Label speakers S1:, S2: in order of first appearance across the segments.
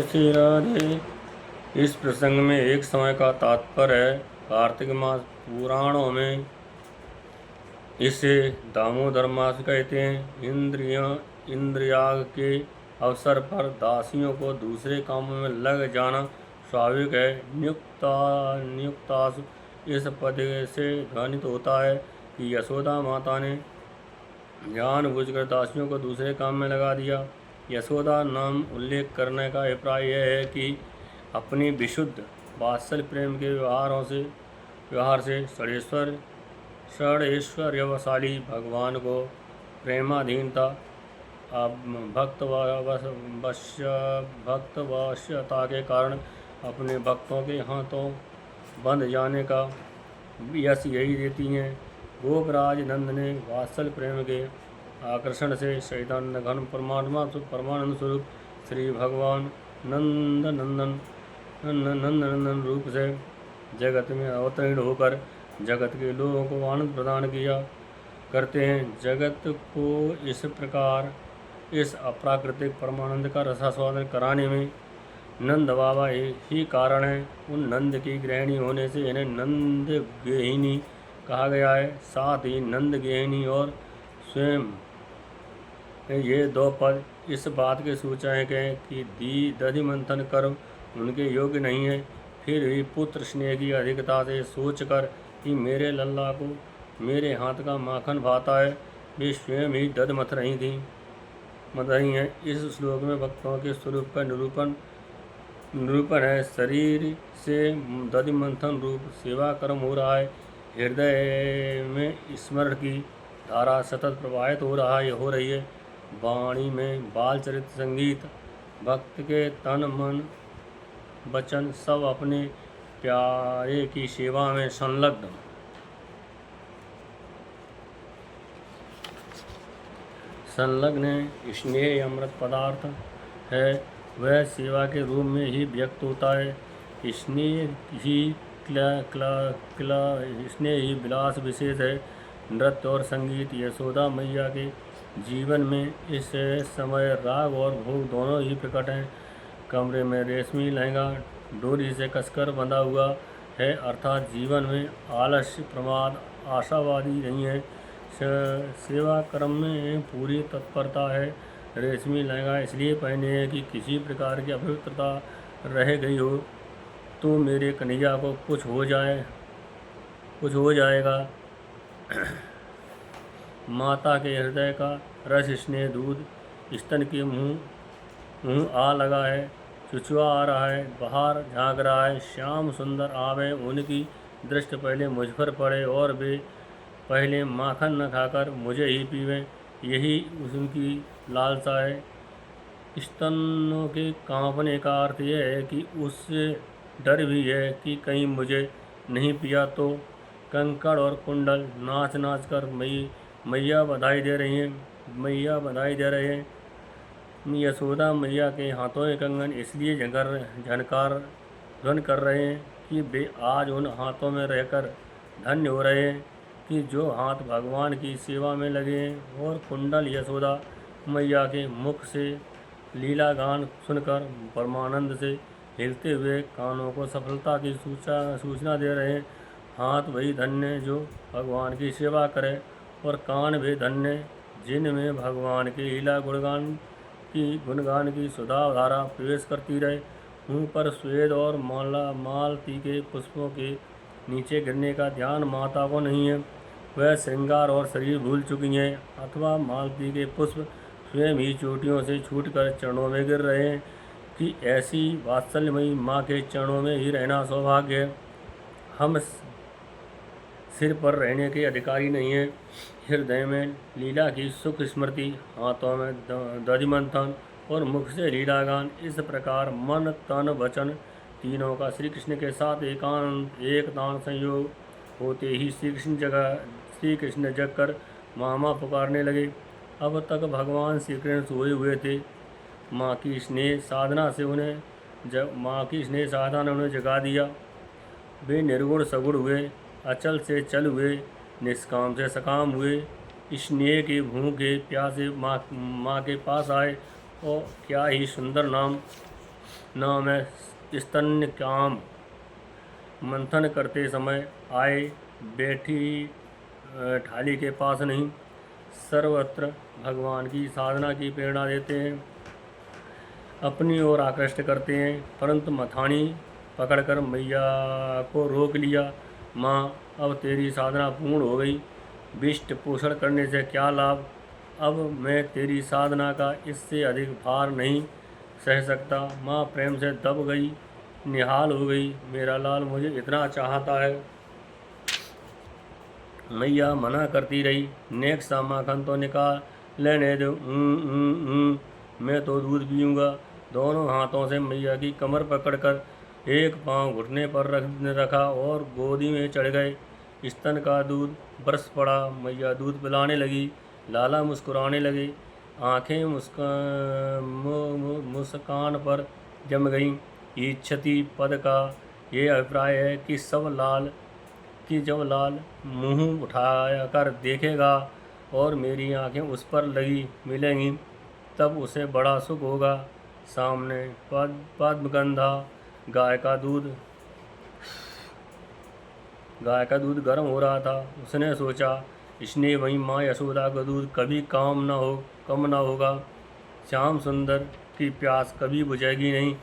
S1: श्री राधे। इस प्रसंग में एक समय का तात्पर्य है। कार्तिक मास पुराणों में इसे दामोदर मास कहते हैं। इंद्रियाग के अवसर पर दासियों को दूसरे कामों में लग जाना स्वाभाविक है। नियुक्तासु इस पद से ध्वनित होता है कि यशोदा माता ने जानबूझकर दासियों को दूसरे काम में लगा दिया। यशोदा नाम उल्लेख करने का अभिप्राय यह है कि अपनी विशुद्ध वात्सल्य प्रेम के व्यवहार से षडैश्वर्यशाली भगवान को प्रेमाधीनता भक्तवश्यता के कारण अपने भक्तों के हाथों बंध जाने का यश यही देती हैं। गोपराज नंद ने वात्सल्य प्रेम के आकर्षण से चैतन्य घन परमानंद स्वरूप श्री भगवान नंदनंदन रूप से जगत में अवतीर्ण होकर जगत के लोगों को आनंद प्रदान किया करते हैं। जगत को इस प्रकार इस अप्राकृतिक परमानंद का रसास्वादन कराने में नंद बाबा ही कारण है। उन नंद की गृहिणी होने से इन्हें नंद गेहिनी कहा गया है। साथ ही नंद गेहिनी और स्वयं ये दो पद इस बात के सूचक हैं कि दधि मंथन कर्म उनके योग्य नहीं है। फिर भी पुत्र स्नेह की अधिकता से सोचकर कि मेरे लल्ला को मेरे हाथ का माखन भाता है, वे स्वयं ही दध मथ रही हैं। इस श्लोक में भक्तों के स्वरूप का निरूपण है। शरीर से दधि मंथन रूप सेवा कर्म हो रहा है। हृदय में स्मरण की धारा सतत प्रवाहित हो रही है। वाणी में बाल चरित संगीत, भक्त के तन मन वचन सब अपने प्यारे की सेवा में संलग्न। स्नेह अमृत पदार्थ है, वह सेवा के रूप में ही व्यक्त होता है। स्नेह ही विलास विशेष है। नृत्य और संगीत यशोदा मैया के जीवन में इस समय राग और भोग दोनों ही प्रकट हैं। कमरे में रेशमी लहंगा डोरी से कसकर बंधा हुआ है, अर्थात जीवन में आलस्य प्रमाद आशावादी नहीं है। सेवा कर्म में पूरी तत्परता है। रेशमी लहंगा इसलिए पहने हैं कि किसी प्रकार की अपवित्रता रह गई हो तो मेरे कन्हैया को कुछ हो जाएगा। माता के हृदय का रस स्नेह दूध स्तन के मुँह आ लगा है, चुचुआ आ रहा है, बाहर झांक रहा है। श्याम सुंदर आवे, उनकी दृष्टि पहले मुझ पर पड़े और वे पहले माखन न खाकर मुझे ही पीवें, यही उनकी लालसा है। स्तनों के कांपने का अर्थ यह है कि उससे डर भी है कि कहीं मुझे नहीं पिया तो। कंकड़ और कुंडल नाच नाच कर मैया बधाई दे रहे हैं। यशोदा मैया के हाथों के कंगन इसलिए ध्वन कर रहे हैं कि वे आज उन हाथों में रहकर धन्य हो रहे हैं कि जो हाथ भगवान की सेवा में लगे हैं। और कुंडल यशोदा मैया के मुख से लीला गान सुनकर परमानंद से हिलते हुए कानों को सफलता की सूचना दे रहे हैं। हाथ वही धन्य जो भगवान की सेवा करे और कान भी धन्य जिनमें भगवान की लीला गुणगान की सुधा धारा प्रवेश करती रहे। मुँह पर स्वेद और मालती के पुष्पों के नीचे गिरने का ध्यान माता को नहीं है। वह श्रृंगार और शरीर भूल चुकी हैं, अथवा मालती के पुष्प स्वयं ही चोटियों से छूटकर चरणों में गिर रहे हैं कि ऐसी वात्सल्यमयी माँ के चरणों में ही रहना सौभाग्य है। हम सिर पर रहने के अधिकारी नहीं हैं। हृदय में लीला की सुख स्मृति, हाथों में दधि मंथन और मुख से लीला गान, इस प्रकार मन तन वचन तीनों का श्री कृष्ण के साथ एकतान संयोग होते ही श्री कृष्ण जग कर मामा पुकारने लगे। अब तक भगवान श्री कृष्ण सोए हुए थे। माँ की स्नेह साधना ने उन्हें जगा दिया। वे निर्गुण सगुण हुए, अचल से चल हुए, निष्काम से सकाम हुए। स्नेह के भूखे प्यासे माँ के पास आए और क्या ही सुंदर नाम न मैं स्तन्य काम मंथन करते समय आए बैठी थाली के पास नहीं, सर्वत्र भगवान की साधना की प्रेरणा देते हैं, अपनी ओर आकृष्ट करते हैं। परंतु मथानी पकड़कर मैया को रोक लिया। माँ, अब तेरी साधना पूर्ण हो गई, विष्ट पोषण करने से क्या लाभ? अब मैं तेरी साधना का इससे अधिक भार नहीं सह सकता। माँ प्रेम से दब गई, निहाल हो गई। मेरा लाल मुझे इतना चाहता है। मैया मना करती रही। नेक्स्ट सा माखन तो निकाल लेने दो। मैं तो दूध पीऊँगा। दोनों हाथों से मैया की कमर पकड़कर एक पांव घुटने पर रखा और गोदी में चढ़ गए। स्तन का दूध बरस पड़ा। मैया दूध पिलाने लगी। लाला मुस्कुराने लगे। आंखें मुस्कान पर जम गईं। इच्छति पद का ये अभिप्राय है कि जब लाल मुंह उठाया कर देखेगा और मेरी आंखें उस पर लगी मिलेंगी, तब उसे बड़ा सुख होगा। सामने पद्मगंधा गाय का दूध गर्म हो रहा था। उसने सोचा, स्नेह वही माँ यशोदा का दूध कभी कम न होगा। श्याम सुंदर की प्यास कभी बुझेगी नहीं।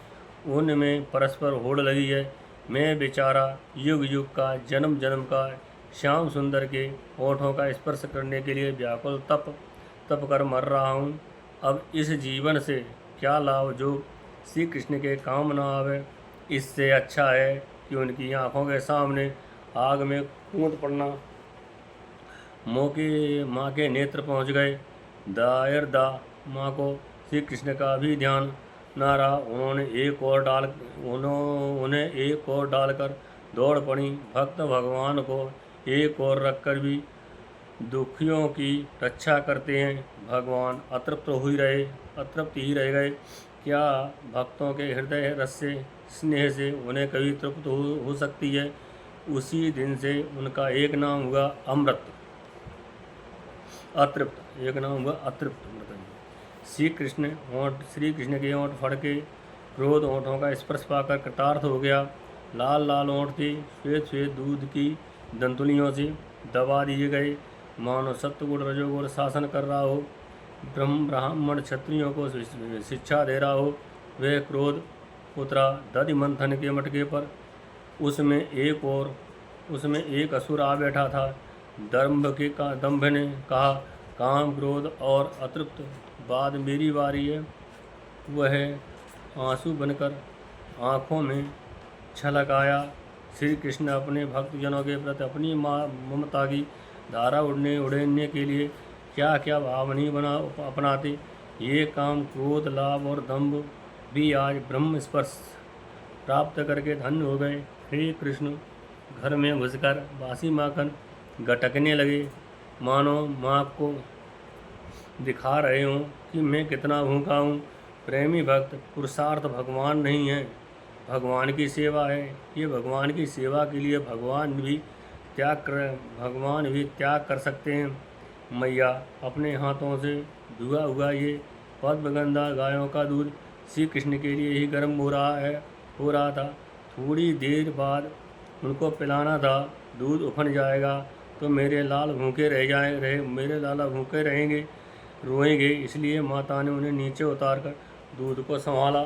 S1: उनमें परस्पर होड़ लगी है। मैं बेचारा युग युग का, जन्म जन्म का श्याम सुंदर के होठों का स्पर्श करने के लिए व्याकुल तप कर मर रहा हूँ। अब इस जीवन से क्या लाभ जो श्री कृष्ण के काम न आवे? इससे अच्छा है कि उनकी आँखों के सामने आग में कूद पड़ना। माँ के नेत्र पहुँच गए। दायरदा माँ को श्री कृष्ण का भी ध्यान न रहा। उन्हें एक और डालकर दौड़ पड़ी। भक्त भगवान को एक और रखकर भी दुखियों की रक्षा करते हैं। भगवान अतृप्त ही रह गए। क्या भक्तों के हृदय रस से, स्नेह से उन्हें कभी तृप्त हो सकती है? उसी दिन से उनका एक नाम हुआ अमृत, अतृप्त। एक नाम हुआ अतृप्त। श्री कृष्ण के होंठ फड़के। क्रोध होंठों का स्पर्श पाकर कृतार्थ हो गया। लाल लाल होंठ थे, श्वेत श्वेत दूध की दंतुलियों से दबा दिए गए, मानो सत्वगुण रजोगुण शासन कर रहा हो, ब्राह्मण क्षत्रियों को शिक्षा दे रहा हो। वह क्रोध उतरा दधि मंथन के मटके पर। उसमें एक असुर आ बैठा था। दंभ ने कहा, काम, क्रोध और अतृप्त, बाद मेरी बारी है। वह आंसू बनकर आँखों में छलक आया। श्री कृष्ण अपने भक्तजनों के प्रति अपनी ममता की धारा उड़ने के लिए क्या क्या भाव नहीं अपनाते। ये काम, क्रोध, लाभ और दंभ भी आज ब्रह्म स्पर्श प्राप्त करके धन्य हो गए। हे कृष्ण, घर में घुसकर बासी माखन गटकने लगे, मानो माँ को दिखा रहे हों कि मैं कितना भूखा हूँ। प्रेमी भक्त पुरुषार्थ भगवान नहीं है, भगवान की सेवा है। ये भगवान की सेवा के लिए भगवान भी त्याग कर सकते हैं। मैया अपने हाथों से धुआ हुआ ये पद्मगंधा गायों का दूध श्री कृष्ण के लिए ही गर्म हो रहा था। थोड़ी देर बाद उनको पिलाना था। दूध उफन जाएगा तो मेरे लाला भूखे रहेंगे, रोएंगे। इसलिए माता ने उन्हें नीचे उतारकर दूध को संभाला।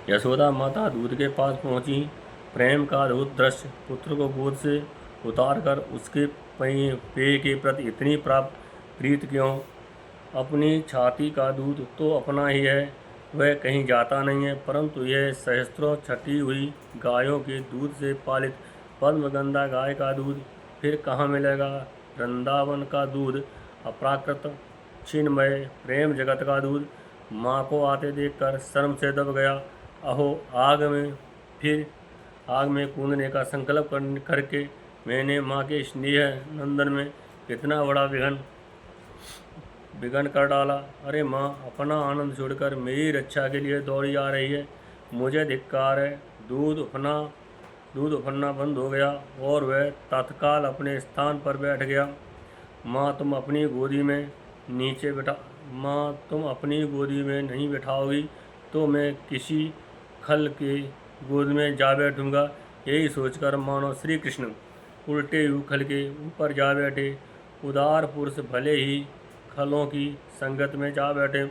S1: यशोदा माता दूध के पास पहुंची। प्रेम का अद्भुत दृश्य। पुत्र को गोद से उतारकर उसके पेय के प्रति इतनी प्रीत क्यों? अपनी छाती का दूध तो अपना ही है, वह कहीं जाता नहीं है। परंतु यह सहस्त्रों छटी हुई गायों के दूध से पालित पद्मगंधा गाय का दूध फिर कहाँ मिलेगा? वृंदावन का दूध, अप्राकृत चिन्मय प्रेम जगत का दूध। माँ को आते देखकर शर्म से दब गया। अहो, आग में कूदने का संकल्प करके मैंने माँ के स्नेह नंदन में कितना बड़ा विघन कर डाला। अरे माँ, अपना आनंद छोड़कर मेरी रक्षा के लिए दौड़ी आ रही है, मुझे धिक्कार है। दूध उफनना बंद हो गया और वह तत्काल अपने स्थान पर बैठ गया। माँ तुम अपनी गोदी में नीचे बैठा माँ तुम अपनी गोदी में नहीं बैठाओगी तो मैं किसी खल के गोद में जा बैठूंगा। यही सोचकर मानो श्री कृष्ण उल्टे उखल के ऊपर जा बैठे। उदार पुरुष भले ही खलों की संगत में जा बैठे,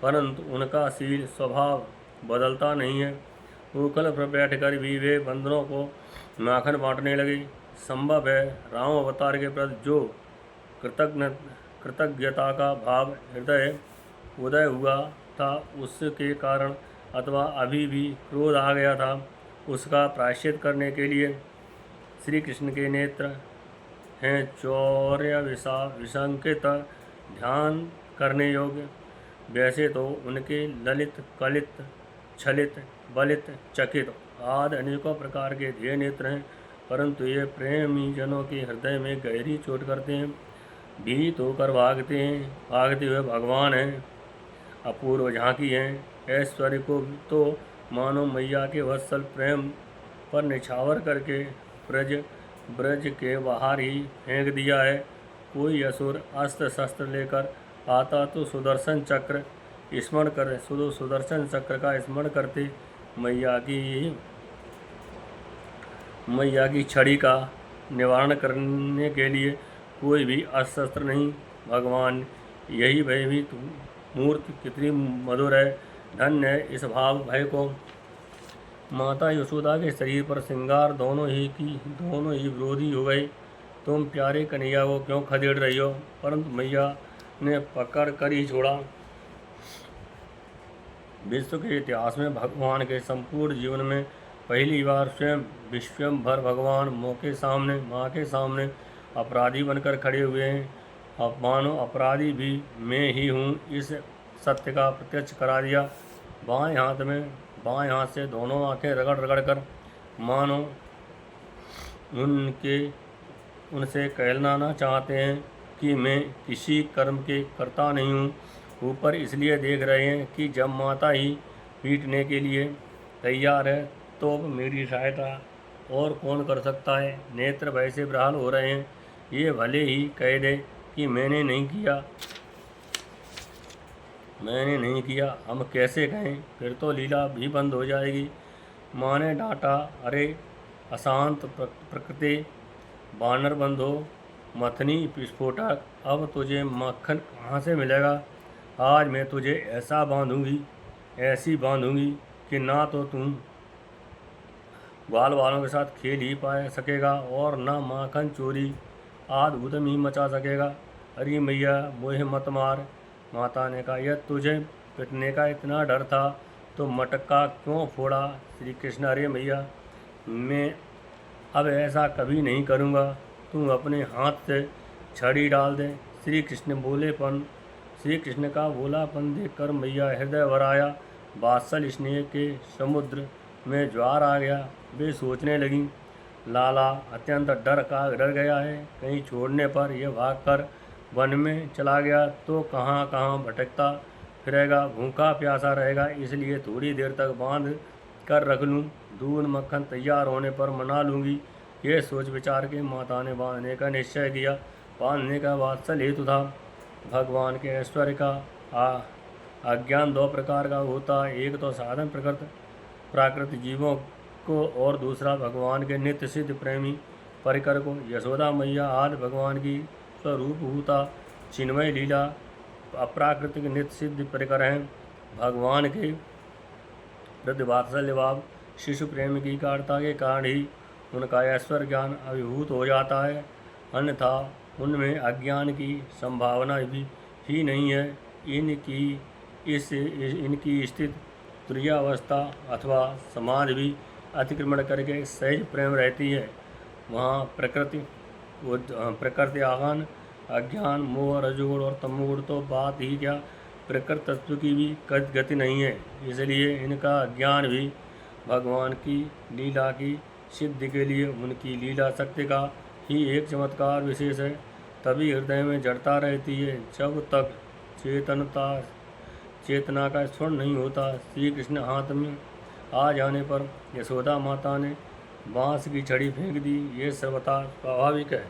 S1: परंतु उनका शील स्वभाव बदलता नहीं है। उखल पर बैठकर भी वे बंदरों को माखन बांटने लगे। संभव है राम अवतार के प्रति जो कृतज्ञता का भाव हृदय उदय हुआ था, उसके कारण अथवा अभी भी क्रोध आ गया था, उसका प्रायश्चित करने के लिए श्री कृष्ण के नेत्र हैं चौर्य विसंकेत ध्यान करने योग्य। वैसे तो उनके ललित कलित छलित बलित चकित आदि अनेकों प्रकार के ध्येय नेत्र हैं, परंतु ये प्रेमी जनों के हृदय में गहरी चोट करते हैं। भीत होकर भागते हुए भगवान हैं, अपूर्व झांकी हैं। ऐश्वर्य को तो मानो मैया के वत्सल प्रेम पर निछावर करके ब्रज के बाहर ही फेंक दिया है। कोई असुर अस्त्र शस्त्र लेकर आता तो सुदर्शन चक्र का स्मरण करते मैया की छड़ी का निवारण करने के लिए कोई भी अस्त्र शस्त्र नहीं। भगवान यही भयभीत मूर्ति कितनी मधुर है, धन्य है इस भाव भय को। माता यशोदा के शरीर पर श्रृंगार दोनों ही विरोधी हो गए। तुम प्यारे कन्हैया को क्यों खदेड़ रही हो? परंतु मैया ने पकड़ कर ही छोड़ा। विश्व के इतिहास में भगवान के संपूर्ण जीवन में पहली बार स्वयं विश्वम्भर भगवान माँ के सामने अपराधी बनकर खड़े हुए हैं। अब मानो अपराधी भी मैं ही हूँ, इस सत्य का प्रत्यक्ष करा दिया। बाएं हाथ से दोनों आंखें रगड़ कर मानो उनसे कहलाना चाहते हैं कि मैं किसी कर्म के कर्ता नहीं हूँ। ऊपर इसलिए देख रहे हैं कि जब माता ही पीटने के लिए तैयार है तो अब मेरी सहायता और कौन कर सकता है। नेत्र वैसे विह्वल हो रहे हैं। ये भले ही कह दे कि मैंने नहीं किया, हम कैसे कहें? फिर तो लीला भी बंद हो जाएगी। माँ ने डांटा, अरे अशांत प्रकृति, बानर बंधो, मथनी विस्फोटक, अब तुझे मक्खन कहाँ से मिलेगा? आज मैं तुझे ऐसी बांधूंगी कि ना तो तुम ग्वाल वालों के साथ खेल ही पा सकेगा और ना माखन चोरी आद उदम ही मचा सकेगा। अरे मैया मुझे मत मार। माता ने कहा, यह तुझे पिटने का इतना डर था तो मटका क्यों फोड़ा? श्री कृष्ण, अरे मैया मैं अब ऐसा कभी नहीं करूँगा, तुम अपने हाथ से छड़ी डाल दे। श्री कृष्ण का भोलापन देखकर मैया हृदय भर आया। वात्सल स्नेह के समुद्र में ज्वार आ गया। वे सोचने लगी, लाला अत्यंत डर गया है, कहीं छोड़ने पर यह भागकर वन में चला गया तो कहाँ कहाँ भटकता फिरेगा, भूखा प्यासा रहेगा, इसलिए थोड़ी देर तक बांध कर रख लूँ, दूध मक्खन तैयार होने पर मना लूँगी। यह सोच विचार के माता ने बांधने का निश्चय किया। बांधने का वात्सल हेतु था। भगवान के ऐश्वर्य का अज्ञान दो प्रकार का होता है, एक तो साधन प्राकृत जीवों को और दूसरा भगवान के नित्य सिद्ध प्रेमी परिकर को। यशोदा मैया आदि भगवान की स्वरूपभूता चिन्मय लीला अप्राकृतिक नित्य सिद्ध परिकर हैं। भगवान के प्रति वात्सल्य भाव शिशु प्रेम की काढ़ता के कारण ही उनका ऐश्वर्य ज्ञान अभिभूत हो जाता है, अन्यथा उनमें अज्ञान की संभावना भी ही नहीं है। इनकी स्थित तुरीयावस्था अथवा समाधि भी अतिक्रमण करके सहज प्रेम रहती है। वहाँ प्रकृति आगान अज्ञान मोह रजोगुण और तमोगुण तो बात ही क्या, प्रकृत तत्व की भी गति नहीं है। इसलिए इनका ज्ञान भी भगवान की लीला की सिद्धि के लिए उनकी लीला शक्ति का ही एक चमत्कार विशेष है। तभी हृदय में जड़ता रहती है जब तक चेतना का स्मरण नहीं होता। श्री कृष्ण हाथ में आ जाने पर यशोदा माता ने बांस की छड़ी फेंक दी। ये सर्वथा स्वाभाविक है।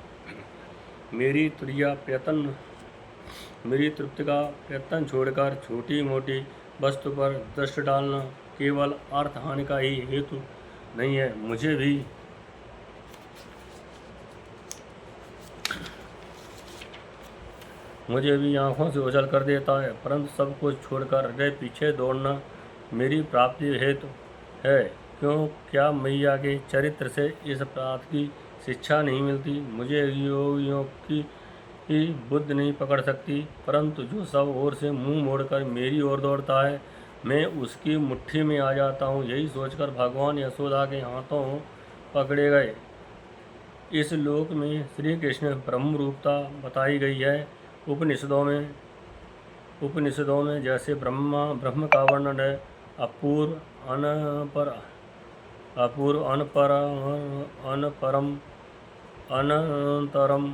S1: मेरी तृप्ति का प्रयत्न छोड़कर छोटी मोटी वस्तु पर दृष्टि डालना केवल अर्थ हानि का ही हेतु नहीं है, मुझे भी आँखों से ओझल कर देता है। परंतु सब कुछ छोड़कर हृदय पीछे दौड़ना मेरी प्राप्ति हेतु है। क्यों, क्या मैया के चरित्र से इस बात की शिक्षा नहीं मिलती? मुझे योगियों की बुद्धि नहीं पकड़ सकती, परंतु जो सब ओर से मुंह मोड़कर मेरी ओर दौड़ता है, मैं उसकी मुट्ठी में आ जाता हूँ। यही सोचकर भगवान यशोदा के हाथों पकड़े गए। इस लोक में श्री कृष्ण ब्रह्म रूपता बताई गई है। उपनिषदों में जैसे ब्रह्म का वर्णन है, अपूर्व अनपरम अनंतरम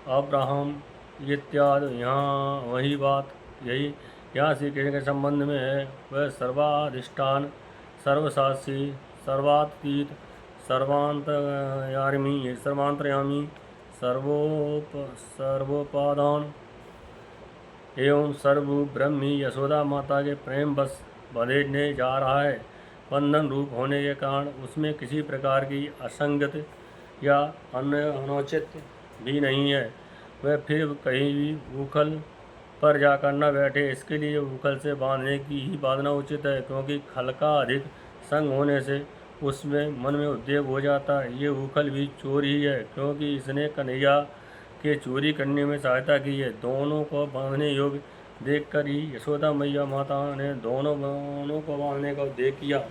S1: अब्राहम इत्यादि, यहाँ वही बात यहाँ श्री कृष्ण के संबंध में है। वह सर्वाधिष्ठान, सर्वसाक्षी, सर्वातीत, सर्वांतर्यामी, सर्वोपादान एवं सर्वभूत ब्रह्मी यशोदा माता के प्रेम बस बंधने जा रहा है। बंधन रूप होने के कारण उसमें किसी प्रकार की असंगति या अनुचित भी नहीं है। वह फिर कहीं भी उखल पर जाकर न बैठे, इसके लिए उखल से बांधना उचित है, क्योंकि खल का अधिक संग होने से उसमें मन में उद्वेग हो जाता है। ये उखल भी चोर ही है, क्योंकि इसने कन्हैया के चोरी करने में सहायता की है। दोनों को बांधने योग्य देखकर ही यशोदा मैया माता ने दोनों को बांधने का उद्देश्य किया।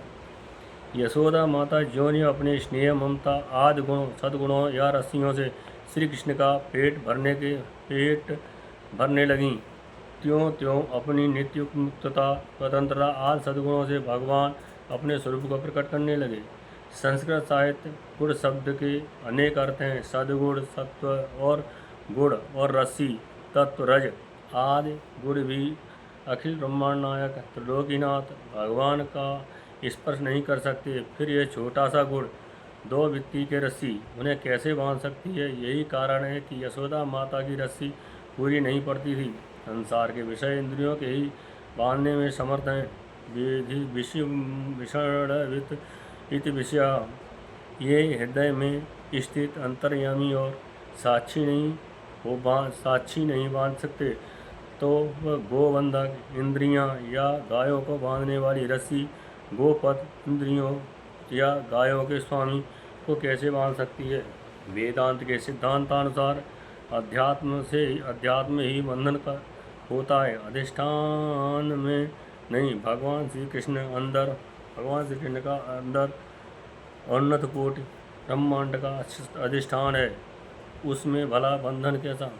S1: यशोदा माता ज्यों ने अपने स्नेह, ममता आदि गुणों, सद्गुणों या रस्सियों से श्री कृष्ण का पेट भरने लगीं, त्यों त्यों अपनी नित्य मुक्तता, स्वतंत्रता आदि सद्गुणों से भगवान अपने स्वरूप को प्रकट करने लगे। संस्कृत साहित्य गुण शब्द के अनेक अर्थ हैं। सद्गुण सत्व और गुण और रस्सी तत्व रज आदि गुण भी अखिल ब्रह्मांड नायक त्रिलोकीनाथ भगवान का स्पर्श नहीं कर सकते। फिर यह छोटा सा गुण, दो व्यक्ति के रस्सी, उन्हें कैसे बांध सकती है? यही कारण है कि यशोदा माता की रस्सी पूरी नहीं पड़ती थी। संसार के विषय इंद्रियों के ही बांधने में समर्थ हैं। विषय ये हृदय में स्थित अंतर्यामी और साक्षी नहीं बांध सकते, तो वह गोबंधक इंद्रियां या गायों को बांधने वाली रस्सी गोपद इंद्रियों या गायों के स्वामी को कैसे बांध सकती है? वेदांत के सिद्धांतानुसार अध्यात्म ही बंधन का होता है, अधिष्ठान में नहीं। भगवान श्री कृष्ण का अंदर उन्नत कोटि ब्रह्मांड का अधिष्ठान है, उसमें भला बंधन कैसा?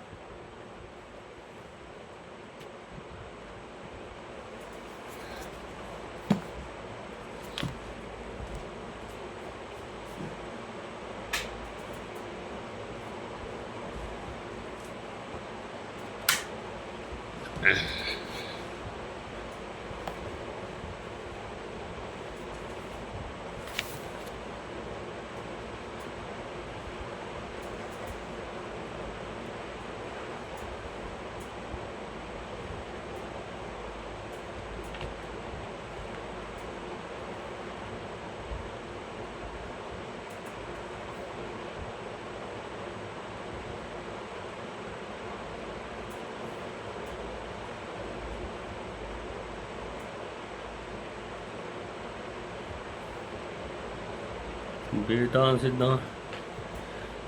S1: वेदांत सिद्धांत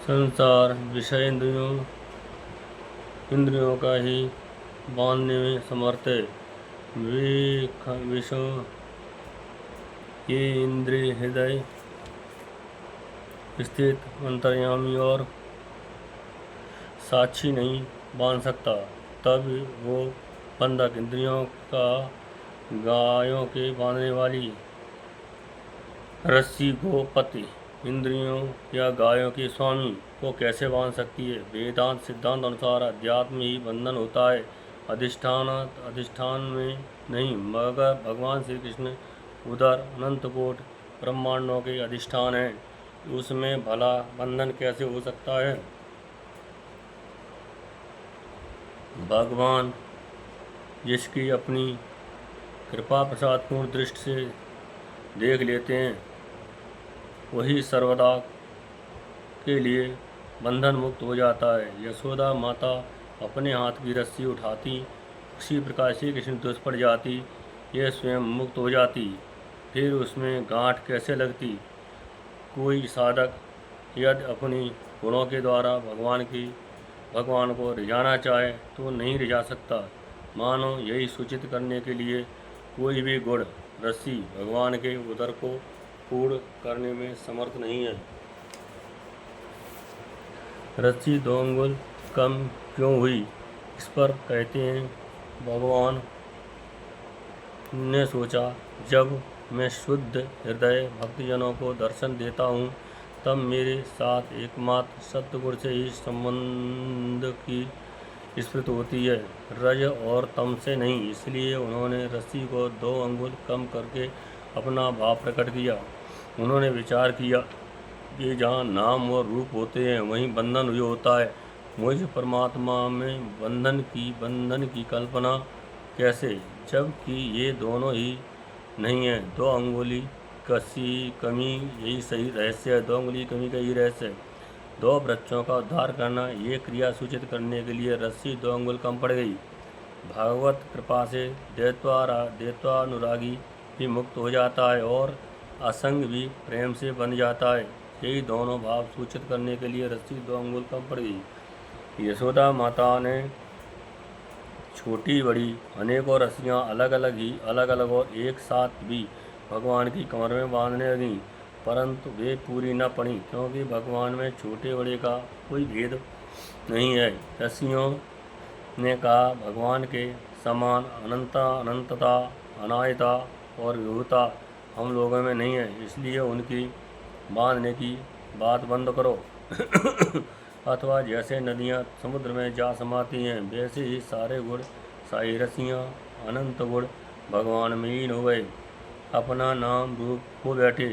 S1: संसार विषय इंद्रियों का ही बांधने में समर्थ है। विषयों ये इंद्रिय हृदय स्थित अंतर्यामी और साक्षी नहीं बांध सकता, तब वो बंधक इंद्रियों का गायों के बांधने वाली रस्सी गोपति इंद्रियों या गायों के स्वामी को कैसे बांध सकती है? वेदांत सिद्धांत अनुसार अध्यात्म ही बंधन होता है, अधिष्ठान में नहीं। मगर भगवान श्री कृष्ण उधर अनंत कोट ब्रह्मांडों के अधिष्ठान है, उसमें भला बंधन कैसे हो सकता है? भगवान जिसकी अपनी कृपा प्रसादपूर्ण दृष्टि से देख लेते हैं वही सर्वदा के लिए बंधन मुक्त हो जाता है। यशोदा माता अपने हाथ की रस्सी उठाती, उसी प्रकार श्री कृष्ण तुझ पड़ जाती, यह स्वयं मुक्त हो जाती। फिर उसमें गांठ कैसे लगती? कोई साधक यदि अपनी गुणों के द्वारा भगवान को रिझाना चाहे तो नहीं रिझा सकता। मानो यही सूचित करने के लिए कोई भी गुण रस्सी भगवान के उदर को पूर्ण करने में समर्थ नहीं है। रस्सी 2 अंगुल कम क्यों हुई? इस पर कहते हैं भगवान ने सोचा, जब मैं शुद्ध हृदय भक्तजनों को दर्शन देता हूँ तब मेरे साथ एकमात्र सत्गुण से ही संबंध की स्मृति होती है, रज और तम से नहीं। इसलिए उन्होंने रस्सी को 2 अंगुल कम करके अपना भाव प्रकट किया। उन्होंने विचार किया कि जहाँ नाम और रूप होते हैं वहीं बंधन भी होता है। मुझ परमात्मा में बंधन की कल्पना कैसे, जबकि ये दोनों ही नहीं है। 2 अंगुली कमी यही सही रहस्य है। 2 अंगुली कमी का यही रहस्य है। 2 वृक्षों का उद्धार करना, ये क्रिया सूचित करने के लिए रस्सी 2 अंगुल कम पड़ गई। भागवत कृपा से दैत्वानुरागी भी मुक्त हो जाता है और असंग भी प्रेम से बन जाता है। यही दोनों भाव सूचित करने के लिए रस्सी 2 अंगुल कम पड़ गई। यशोदा माता ने छोटी बड़ी अनेकों रस्सियाँ अलग अलग और एक साथ भी भगवान की कमर में बांधने लगीं, परंतु वे पूरी न पड़ी, क्योंकि भगवान में छोटे बड़े का कोई भेद नहीं है। रस्सियों ने कहा, भगवान के समान अनंतता, अनायता और विभुता हम लोगों में नहीं है, इसलिए उनकी बांधने की बात बंद करो। अथवा जैसे नदियाँ समुद्र में जा समाती हैं, वैसे ही सारे गुण, सारी रस्सियाँ, अनंत गुण भगवान में लीन हो गए, अपना नाम रूप खो बैठे।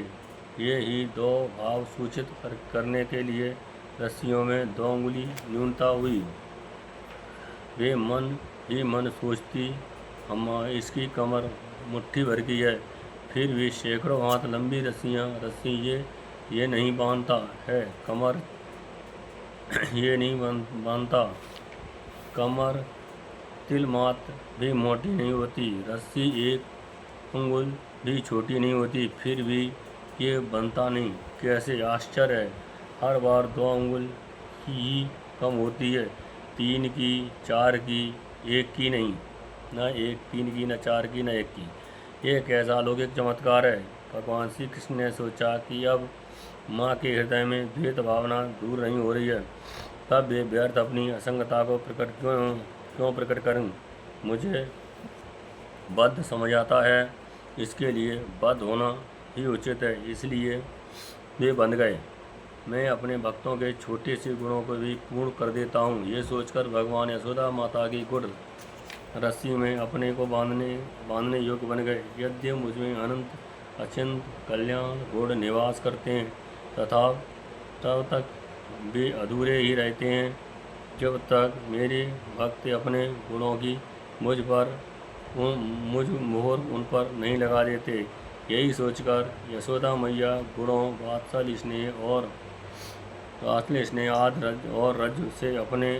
S1: ये ही 2 भाव सूचित करने के लिए रस्सियों में 2 अंगुली न्यूनता हुई। वे मन ही मन सोचती, हम इसकी कमर मुट्ठी भर की है, फिर भी सैकड़ों हाथ लंबी रस्सी ये नहीं बांधता है, कमर ये नहीं बांधता, कमर तिल मात्र भी मोटी नहीं होती, रस्सी 1 अंगुल भी छोटी नहीं होती, फिर भी ये बनता नहीं। कैसे आश्चर्य है! हर बार 2 अंगुल ही कम होती है, 3 की, 4 की, 1 की नहीं, न 3 की, न 4 की, न 1 की। ये कैसा अलौकिक चमत्कार है! भगवान श्री कृष्ण ने सोचा कि अब माँ के हृदय में द्वैत भावना दूर नहीं हो रही है, तब वे व्यर्थ अपनी असंगता को क्यों प्रकट करें। मुझे बद्ध समझ आता है, इसके लिए बद्ध होना ही उचित है, इसलिए वे बंध गए। मैं अपने भक्तों के छोटे से गुणों को भी पूर्ण कर देता हूँ। ये सोचकर भगवान यशोदा माता की गुड़ रस्सी में अपने को बांधने योग्य बन गए। यद्य मुझमें अनंत अचिंत कल्याण गुण निवास करते हैं, तथा तब तक वे अधूरे ही रहते हैं जब तक मेरे भक्त अपने गुणों की मुझ मोहर उन पर नहीं लगा देते। यही सोचकर यशोदा मैया गुणों, वात्सल्य स्नेह आदि और रज से अपने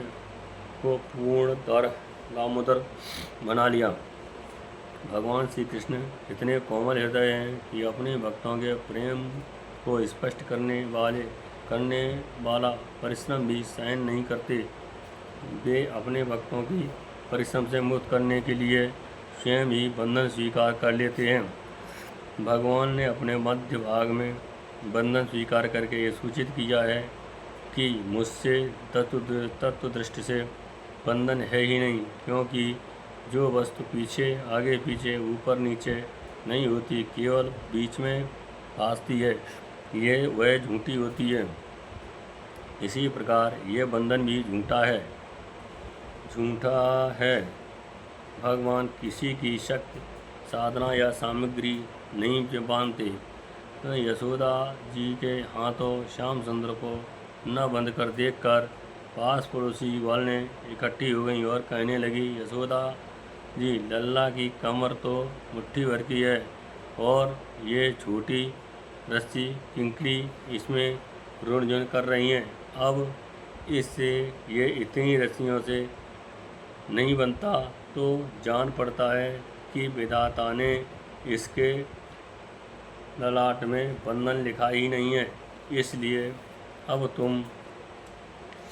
S1: को पूर्ण दामोदर बना लिया। भगवान श्री कृष्ण इतने कोमल हृदय हैं कि अपने भक्तों के प्रेम को स्पष्ट करने वाला परिश्रम भी सहन नहीं करते। वे अपने भक्तों की परिश्रम से मुक्त करने के लिए स्वयं ही बंधन स्वीकार कर लेते हैं। भगवान ने अपने मध्य भाग में बंधन स्वीकार करके ये सूचित किया है कि मुझसे तत्व दृष्टि से बंधन है ही नहीं, क्योंकि जो वस्तु पीछे आगे पीछे ऊपर नीचे नहीं होती, केवल बीच में भासती है, वह झूठी होती है। इसी प्रकार ये बंधन भी झूठा है। भगवान किसी की शक्ति, साधना या सामग्री नहीं बांधते। तो यशोदा जी के हाथों श्याम सुंदर को न बंद कर देखकर पास पड़ोसी ग्वाल ने इकट्ठी हो गई और कहने लगी, यशोदा जी, लल्ला की कमर तो मुट्ठी भर की है और ये छोटी रस्सी किंकरी इसमें रुण-झुन कर रही हैं। अब इससे ये इतनी रस्सियों से नहीं बनता तो जान पड़ता है कि विधाता ने इसके ललाट में बंधन लिखा ही नहीं है। इसलिए अब तुम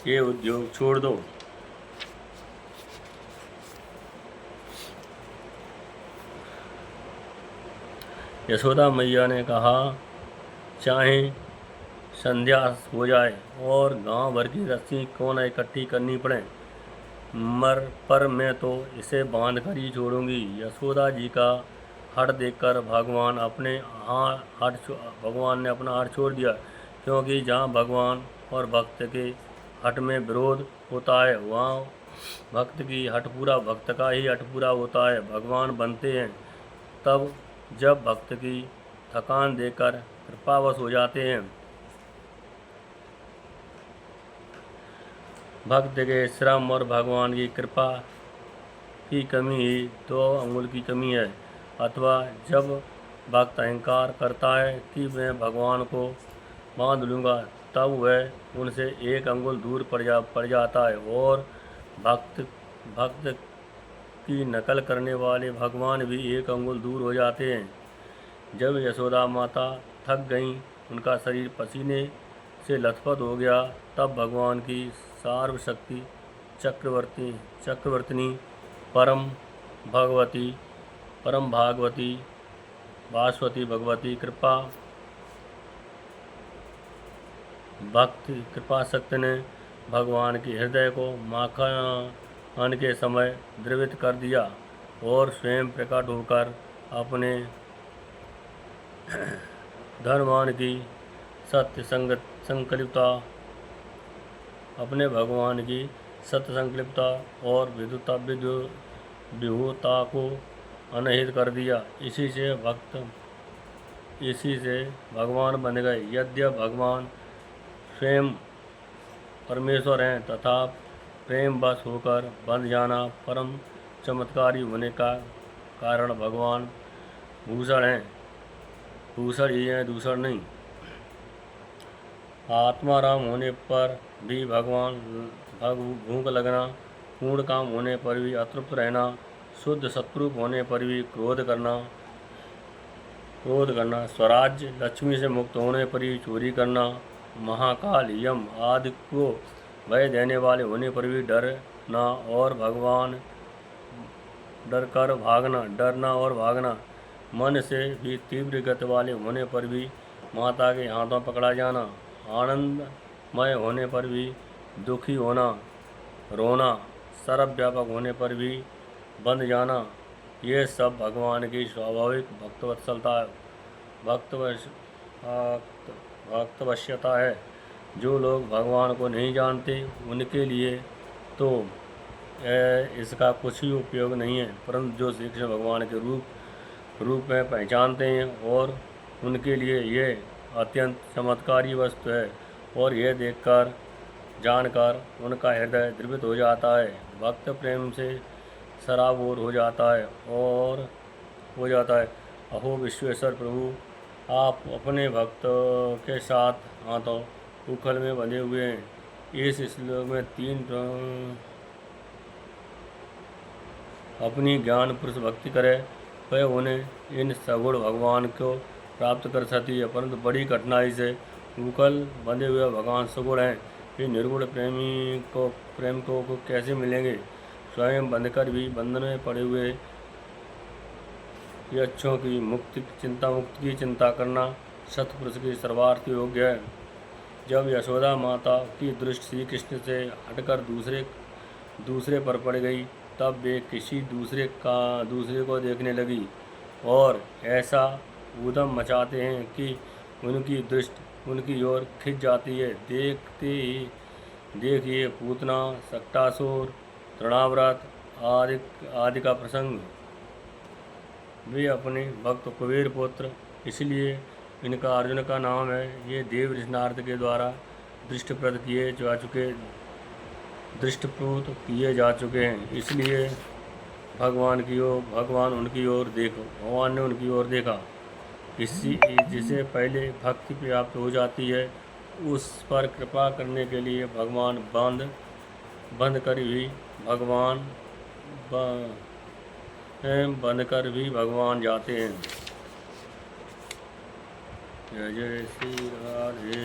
S1: ये उद्योग छोड़ दो। यशोदा मैया ने कहा, चाहे संध्या हो जाए और गांव भर की रस्सी क्यों न इकट्ठी करनी पड़े, पर मैं तो इसे बांध कर ही छोड़ूंगी। यशोदा जी का हठ देखकर भगवान ने अपना हठ छोड़ दिया, क्योंकि जहाँ भगवान और भक्त के हठ में विरोध होता है वहाँ भक्त का ही हठ पूरा होता है। भगवान बनते हैं तब जब भक्त की थकान देखकर कृपावश हो जाते हैं। भक्त के श्रम और भगवान की कृपा की कमी ही 2 अंगुल की कमी है। अथवा जब भक्त अहंकार करता है कि मैं भगवान को बांध लूँगा, तब वह उनसे 1 अंगुल दूर पड़ जाता है और भक्त की नकल करने वाले भगवान भी 1 अंगुल दूर हो जाते हैं। जब यशोदा माता थक गईं, उनका शरीर पसीने से लथपथ हो गया, तब भगवान की सर्वशक्ति चक्रवर्तिनी परम भागवती भास्वती भगवती कृपा शक्ति ने भगवान के हृदय को माखन के समय द्रवित कर दिया और स्वयं प्रकट होकर अपने धर्मान की सत्य संकल्पता अपने भगवान की सत्य संकल्पता और विभुता को अनहित कर दिया। इसी से भगवान बन गए। यद्यप भगवान स्वयं परमेश्वर हैं, तथा प्रेम बस होकर बंध जाना परम चमत्कारी होने का कारण भगवान भूषण हैं। भूषण ही हैं, दूषण नहीं। आत्माराम होने पर भी भूख लगना, पूर्ण काम होने पर भी अतृप्त रहना, शुद्ध सत्रूप होने पर भी क्रोध करना, स्वराज्य लक्ष्मी से मुक्त होने पर ही चोरी करना, महाकाल यम आदि को भय देने वाले होने पर भी डरना और भागना, मन से भी तीव्र गति वाले होने पर भी माता के हाथों पकड़ा जाना, आनंदमय होने पर भी दुखी होना, रोना, सर्वव्यापक होने पर भी बंध जाना, ये सब भगवान की स्वाभाविक भक्तवश्यता है। जो लोग भगवान को नहीं जानते उनके लिए तो इसका कुछ ही उपयोग नहीं है, परंतु जो श्री कृष्ण भगवान के रूप में पहचानते हैं और उनके लिए ये अत्यंत चमत्कारी वस्तु है और यह देखकर जानकर उनका हृदय द्रवित हो जाता है। भक्त प्रेम से सराबोर हो जाता है। अहो विश्वेश्वर प्रभु, आप अपने भक्त के साथ हाथों उखल में बंधे हुए हैं। इस श्लोक में 3 अपनी ज्ञान पुरुष भक्ति करे, वह उन्हें इन सगुण भगवान को प्राप्त कर सकती है, परंतु बड़ी कठिनाई से उखल बंधे हुए भगवान सगुण हैं। फिर निर्गुण प्रेम को कैसे मिलेंगे? स्वयं बंधकर भी बंधन में पड़े हुए यक्षों की मुक्ति की चिंता करना सतपुरुष की सर्वार्थ योग्य है। जब यशोदा माता की दृष्टि श्री कृष्ण से हटकर दूसरे पर पड़ गई, तब वे किसी दूसरे को देखने लगी और ऐसा ऊधम मचाते हैं कि उनकी दृष्टि उनकी ओर खिंच जाती है। देखते ही देखिए पूतना, सक्टासुर, तृणाव्रत आदि का प्रसंग। वे अपने भक्त कुबेर पुत्र, इसलिए इनका अर्जुन का नाम है। ये देव ऋषि नारद के द्वारा दृष्टिप्रद किए जा चुके दृष्टिप्रोत किए जा चुके हैं, इसलिए भगवान ने उनकी ओर देखा। जिसे पहले भक्ति प्राप्त हो जाती है उस पर कृपा करने के लिए भगवान बंद कर भी भगवान जाते हैं। जय जय श्री राधे।